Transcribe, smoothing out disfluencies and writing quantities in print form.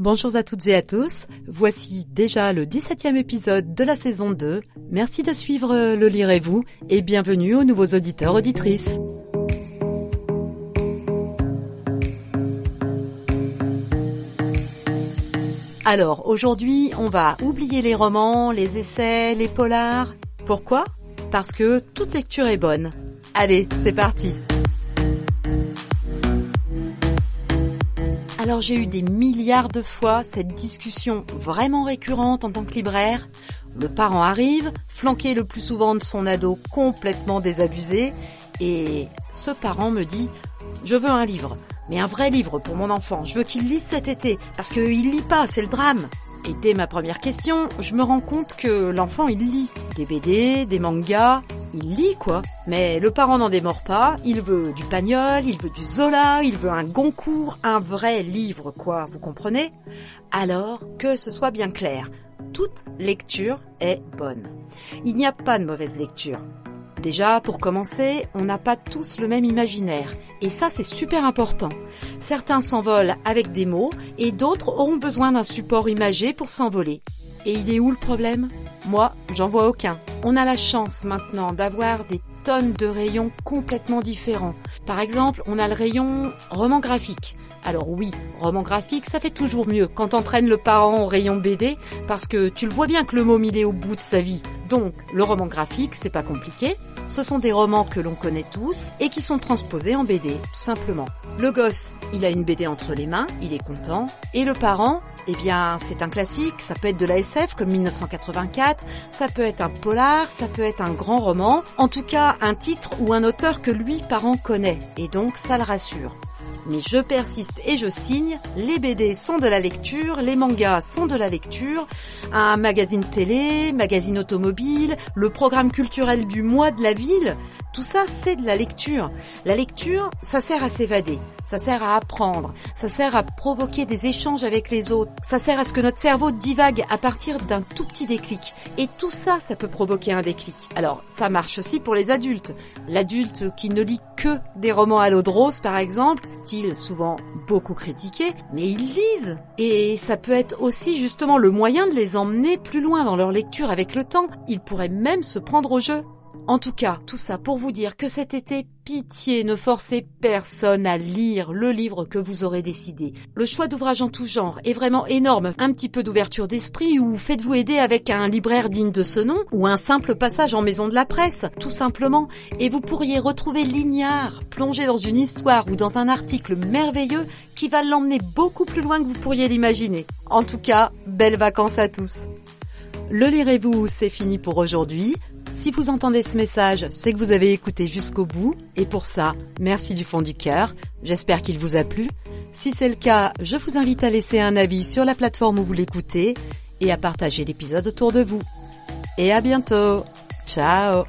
Bonjour à toutes et à tous, voici déjà le 17e épisode de la saison 2. Merci de suivre Le Lirez-vous et bienvenue aux nouveaux auditeurs auditrices. Alors aujourd'hui, on va oublier les romans, les essais, les polars. Pourquoi ? Parce que toute lecture est bonne. Allez, c'est parti. Alors j'ai eu des milliards de fois cette discussion vraiment récurrente en tant que libraire. Le parent arrive, flanqué le plus souvent de son ado complètement désabusé, et ce parent me dit « Je veux un livre, mais un vrai livre pour mon enfant, je veux qu'il lise cet été, parce qu'il lit pas, c'est le drame !» Et dès ma première question, je me rends compte que l'enfant il lit des BD, des mangas, il lit quoi. Mais le parent n'en démord pas, il veut du Pagnol, il veut du Zola, il veut un Goncourt, un vrai livre quoi, vous comprenez ? Alors que ce soit bien clair, toute lecture est bonne. Il n'y a pas de mauvaise lecture. Déjà, pour commencer, on n'a pas tous le même imaginaire. Et ça, c'est super important. Certains s'envolent avec des mots et d'autres auront besoin d'un support imagé pour s'envoler. Et il est où le problème ? Moi, j'en vois aucun. On a la chance maintenant d'avoir des tonnes de rayons complètement différents. Par exemple, on a le rayon roman graphique. Alors oui, roman graphique, ça fait toujours mieux quand t'entraînes le parent au rayon BD, parce que tu le vois bien que le môme il est au bout de sa vie. Donc, le roman graphique, c'est pas compliqué. Ce sont des romans que l'on connaît tous et qui sont transposés en BD, tout simplement. Le gosse, il a une BD entre les mains, il est content. Et le parent, eh bien, c'est un classique, ça peut être de la SF comme 1984, ça peut être un polar, ça peut être un grand roman. En tout cas, un titre ou un auteur que lui, parent, connaît. Et donc, ça le rassure. Mais je persiste et je signe, les BD sont de la lecture, les mangas sont de la lecture, un magazine télé, magazine automobile, le programme culturel du mois de la ville, tout ça c'est de la lecture. La lecture, ça sert à s'évader, ça sert à apprendre, ça sert à provoquer des échanges avec les autres, ça sert à ce que notre cerveau divague à partir d'un tout petit déclic. Et tout ça, ça peut provoquer un déclic. Alors, ça marche aussi pour les adultes. L'adulte qui ne lit que des romans à l'eau de rose, par exemple, style souvent beaucoup critiqué, mais ils lisent. Et ça peut être aussi justement le moyen de les emmener plus loin dans leur lecture avec le temps. Ils pourraient même se prendre au jeu. En tout cas, tout ça pour vous dire que cet été, pitié, ne forcez personne à lire le livre que vous aurez décidé. Le choix d'ouvrages en tout genre est vraiment énorme. Un petit peu d'ouverture d'esprit ou faites-vous aider avec un libraire digne de ce nom ou un simple passage en maison de la presse, tout simplement. Et vous pourriez retrouver l'ignare, plongé dans une histoire ou dans un article merveilleux qui va l'emmener beaucoup plus loin que vous pourriez l'imaginer. En tout cas, belles vacances à tous. Le Lirez-vous, c'est fini pour aujourd'hui. Si vous entendez ce message, c'est que vous avez écouté jusqu'au bout. Et pour ça, merci du fond du cœur. J'espère qu'il vous a plu. Si c'est le cas, je vous invite à laisser un avis sur la plateforme où vous l'écoutez et à partager l'épisode autour de vous. Et à bientôt. Ciao.